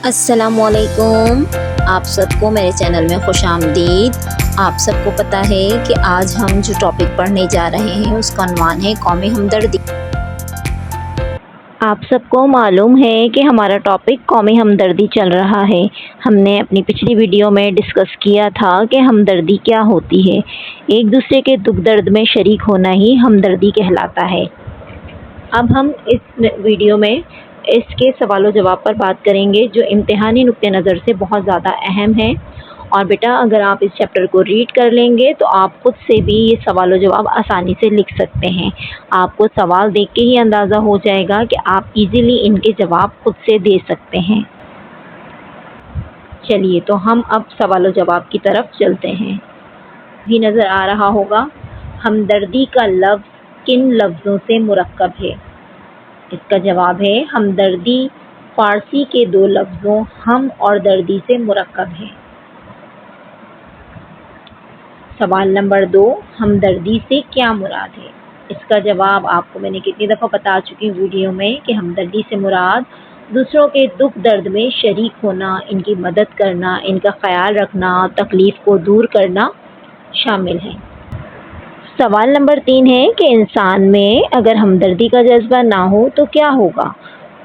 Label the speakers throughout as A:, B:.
A: अस्सलाम वालेकुम। आप सबको मेरे चैनल में खुश आमदीद। आप सबको पता है कि आज हम जो टॉपिक पढ़ने जा रहे हैं उसका उन्वान है कौमी हमदर्दी। आप सबको मालूम है कि हमारा टॉपिक कौमी हमदर्दी चल रहा है। हमने अपनी पिछली वीडियो में डिस्कस किया था कि हमदर्दी क्या होती है। एक दूसरे के दुख दर्द में शरीक होना ही हमदर्दी कहलाता है। अब हम इस वीडियो में इसके सवाल जवाब पर बात करेंगे जो इम्तिहानी नुक्ते नज़र से बहुत ज़्यादा अहम है। और बेटा अगर आप इस चैप्टर को रीड कर लेंगे तो आप खुद से भी ये सवाल जवाब आसानी से लिख सकते हैं। आपको सवाल देख के ही अंदाज़ा हो जाएगा कि आप इजीली इनके जवाब खुद से दे सकते हैं। चलिए तो हम अब सवाल जवाब की तरफ चलते हैं। भी नज़र आ रहा होगा, हमदर्दी का लफ्ज़ किन लफ्ज़ों से मुरक्कब है? इसका जवाब है हमदर्दी फ़ारसी के दो लफ्ज़ों हम और दर्दी से मुरक्कब है। सवाल नंबर 2, हमदर्दी से क्या मुराद है? इसका जवाब आपको मैंने कितनी दफ़ा बता चुकी हूँ वीडियो में कि हमदर्दी से मुराद दूसरों के दुख दर्द में शरीक होना, इनकी मदद करना, इनका ख्याल रखना, तकलीफ़ को दूर करना शामिल है। सवाल नंबर 3 है कि इंसान में अगर हमदर्दी का जज्बा ना हो तो क्या होगा?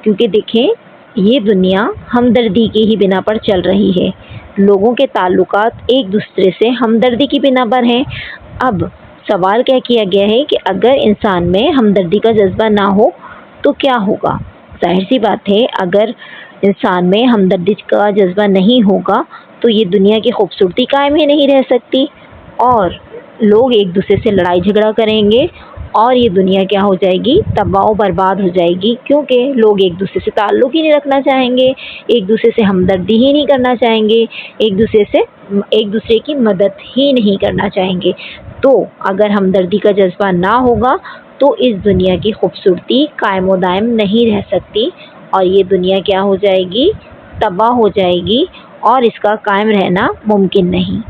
A: क्योंकि देखें ये दुनिया हमदर्दी की ही बिना पर चल रही है। लोगों के ताल्लुकात एक दूसरे से हमदर्दी की बिना पर हैं। अब सवाल क्या किया गया है कि अगर इंसान में हमदर्दी का जज्बा ना हो तो क्या होगा? जाहिर सी बात है अगर इंसान में हमदर्दी का जज्बा नहीं होगा तो ये दुनिया की खूबसूरती कायम ही नहीं रह सकती और लोग एक दूसरे से लड़ाई झगड़ा करेंगे और ये दुनिया क्या हो जाएगी, तबाह बर्बाद हो जाएगी। क्योंकि लोग एक दूसरे से ताल्लुक़ ही नहीं रखना चाहेंगे, एक दूसरे से हमदर्दी ही नहीं करना चाहेंगे, एक दूसरे की मदद ही नहीं करना चाहेंगे। तो अगर हमदर्दी का जज्बा ना होगा तो इस दुनिया की खूबसूरती कायम व दायम नहीं रह सकती और ये दुनिया क्या हो जाएगी, तबाह हो जाएगी और इसका कायम रहना मुमकिन नहीं।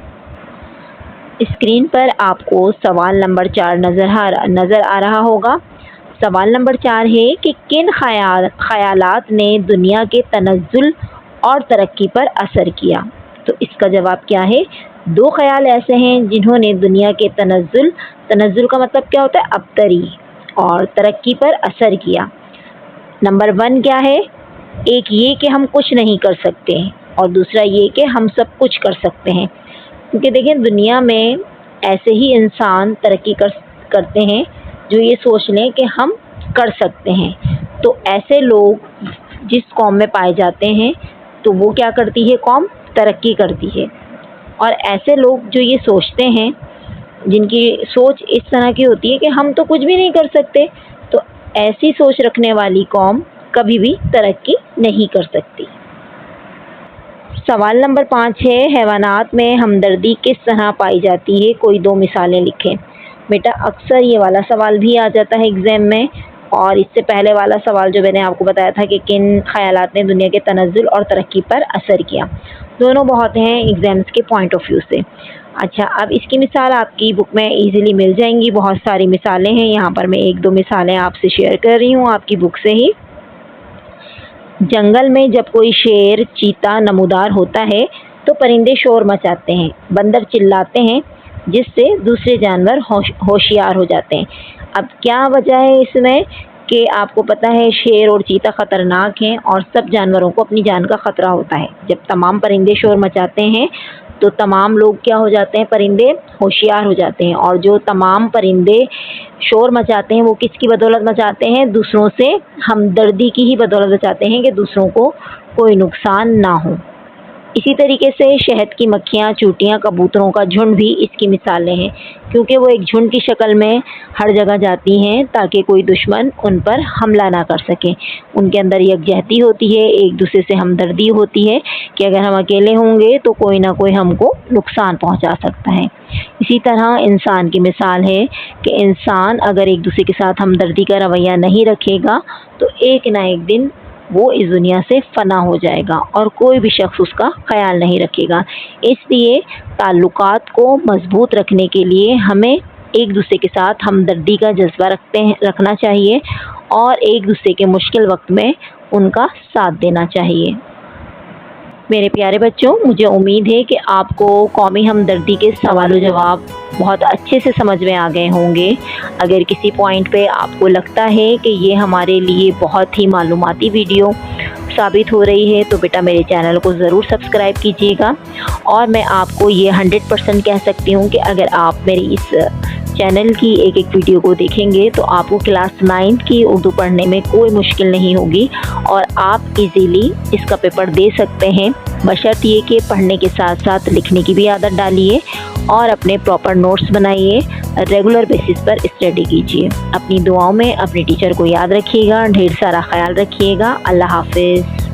A: स्क्रीन पर आपको सवाल नंबर 4 नज़र आ रहा होगा। सवाल नंबर 4 है कि किन ख़यालात ने दुनिया के तनज़्ज़ुल और तरक्की पर असर किया? तो इसका जवाब क्या है? 2 ख़याल ऐसे हैं जिन्होंने दुनिया के तनज़्ज़ुल का मतलब क्या होता है, अबतरी, और तरक्की पर असर किया। नंबर 1 क्या है? एक ये कि हम कुछ नहीं कर सकते और दूसरा ये कि हम सब कुछ कर सकते हैं। क्योंकि देखें दुनिया में ऐसे ही इंसान तरक्की करते हैं जो ये सोच लें कि हम कर सकते हैं। तो ऐसे लोग जिस कौम में पाए जाते हैं तो वो क्या करती है, कौम तरक्की करती है। और ऐसे लोग जो ये सोचते हैं, जिनकी सोच इस तरह की होती है कि हम तो कुछ भी नहीं कर सकते, तो ऐसी सोच रखने वाली कौम कभी भी तरक्की नहीं कर सकती। सवाल नंबर 5 है हैवानात में हमदर्दी किस तरह पाई जाती है? कोई 2 मिसालें लिखें। बेटा अक्सर ये वाला सवाल भी आ जाता है एग्ज़ाम में और इससे पहले वाला सवाल जो मैंने आपको बताया था कि किन ख़यालात ने दुनिया के तनज़्ज़ुल और तरक्की पर असर किया, दोनों बहुत हैं एग्ज़ाम्स के पॉइंट ऑफ व्यू से। अच्छा, अब इसकी मिसाल आपकी बुक में ईज़िली मिल जाएंगी, बहुत सारी मिसालें हैं। यहाँ पर मैं 1-2 मिसालें आपसे शेयर कर रही हूँ आपकी बुक से ही। जंगल में जब कोई शेर, चीता नमूदार होता है तो परिंदे शोर मचाते हैं, बंदर चिल्लाते हैं, जिससे दूसरे जानवर होशियार हो जाते हैं। अब क्या वजह है इसमें कि आपको पता है शेर और चीता ख़तरनाक हैं और सब जानवरों को अपनी जान का ख़तरा होता है। जब तमाम परिंदे शोर मचाते हैं तो तमाम लोग क्या हो जाते हैं, परिंदे होशियार हो जाते हैं। और जो तमाम परिंदे शोर मचाते हैं वो किसकी बदौलत मचाते हैं? दूसरों से हमदर्दी की ही बदौलत मचाते हैं कि दूसरों को कोई नुकसान ना हो। इसी तरीके से शहद की मक्खियाँ, चूटियाँ, कबूतरों का झुंड भी इसकी मिसालें हैं, क्योंकि वो एक झुंड की शक्ल में हर जगह जाती हैं ताकि कोई दुश्मन उन पर हमला ना कर सके। उनके अंदर यकजहती होती है, एक दूसरे से हमदर्दी होती है कि अगर हम अकेले होंगे तो कोई ना कोई हमको नुकसान पहुंचा सकता है। इसी तरह इंसान की मिसाल है कि इंसान अगर एक दूसरे के साथ हमदर्दी का रवैया नहीं रखेगा तो एक ना एक दिन वो इस दुनिया से फना हो जाएगा और कोई भी शख्स उसका ख्याल नहीं रखेगा। इसलिए ताल्लुकात को मजबूत रखने के लिए हमें एक दूसरे के साथ हमदर्दी का जज्बा रखना चाहिए और एक दूसरे के मुश्किल वक्त में उनका साथ देना चाहिए। میرے پیارے بچوں، مجھے امید ہے کہ آپ کو قومی ہمدردی کے سوال و جواب بہت اچھے سے سمجھ میں آ گئے ہوں گے۔ اگر کسی پوائنٹ پہ آپ کو لگتا ہے کہ یہ ہمارے لیے بہت ہی معلوماتی ویڈیو ثابت ہو رہی ہے تو بیٹا میرے چینل کو ضرور سبسکرائب کیجیے گا، اور میں آپ کو یہ 100% کہہ سکتی ہوں کہ اگر آپ میری اس چینل کی ایک ایک ویڈیو کو دیکھیں گے تو آپ کو کلاس 9 کی اردو پڑھنے میں کوئی مشکل نہیں ہوگی، اور آپ ایزیلی اس کا پیپر دے سکتے ہیں، بشرط یہ کہ پڑھنے کے ساتھ ساتھ لکھنے کی بھی عادت ڈالیے اور اپنے پراپر نوٹس بنائیے، ریگولر بیسس پر اسٹڈی کیجیے۔ اپنی دعاؤں میں اپنے ٹیچر کو یاد رکھیے گا، ڈھیر سارا خیال رکھیے گا۔ اللہ حافظ۔